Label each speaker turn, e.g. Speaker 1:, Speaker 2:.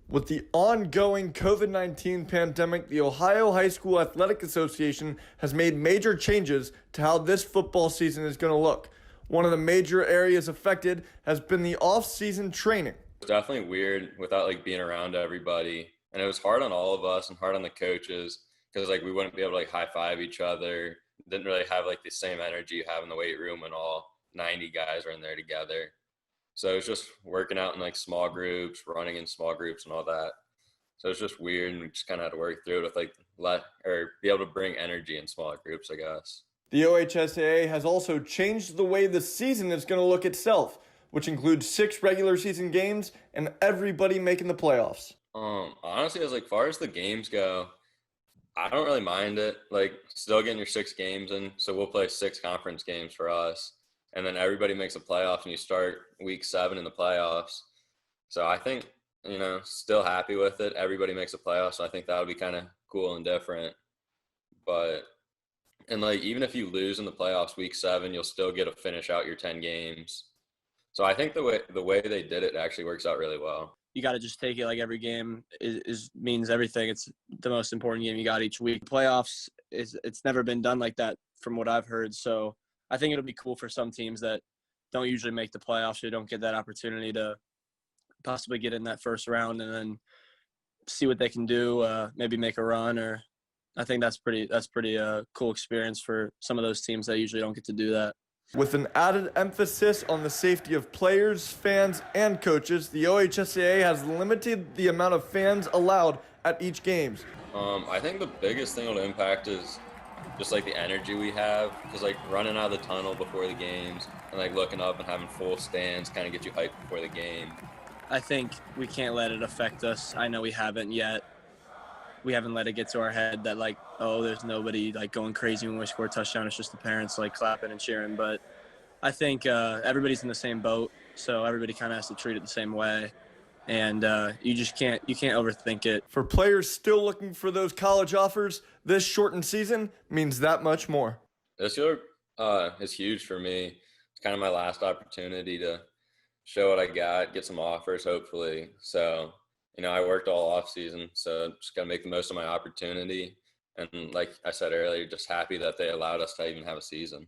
Speaker 1: With the ongoing COVID-19 pandemic, the Ohio High School Athletic Association has made major changes to how this football season is going to look. One of the major areas affected has been the off-season training.
Speaker 2: It's definitely weird without being around everybody. And it was hard on all of us and hard on the coaches because we wouldn't be able to high five each other. Didn't really have the same energy you have in the weight room when all 90 guys are in there together. So it's just working out in small groups, running in small groups and all that. So it's just weird, and we just kind of had to work through it with be able to bring energy in smaller groups, I guess.
Speaker 1: The OHSAA has also changed the way the season is going to look itself, which includes 6 regular season games and everybody making the playoffs.
Speaker 2: Honestly, as far as the games go, I don't really mind it. Still getting your 6 games in, so we'll play 6 conference games for us. And then everybody makes the playoffs, and you start week 7 in the playoffs. So I think, still happy with it. Everybody makes the playoffs, so I think that would be kind of cool and different. But, even if you lose in the playoffs week 7, you'll still get to finish out your 10 games. So I think the way they did it actually works out really well.
Speaker 3: You got to just take it every game means everything. It's the most important game you got each week. Playoffs, it's never been done like that from what I've heard. So I think it'll be cool for some teams that don't usually make the playoffs or don't get that opportunity to possibly get in that first round and then see what they can do, maybe make a run. Or I think that's pretty cool experience for some of those teams that usually don't get to do that.
Speaker 1: With an added emphasis on the safety of players, fans, and coaches, the OHSAA has limited the amount of fans allowed at each games.
Speaker 2: I think the biggest thing it'll impact is just the energy we have, because running out of the tunnel before the games and looking up and having full stands kind of get you hyped before the game.
Speaker 3: I think we can't let it affect us. I know we haven't yet. We haven't let it get to our head that there's nobody going crazy when we score a touchdown. It's just the parents clapping and cheering. But I think everybody's in the same boat, so everybody kind of has to treat it the same way. And you can't overthink it.
Speaker 1: For players still looking for those college offers, this shortened season means that much more.
Speaker 2: This year is huge for me. It's kind of my last opportunity to show what I got, get some offers, hopefully. So, I worked all off season, so just got to make the most of my opportunity. And like I said earlier, just happy that they allowed us to even have a season.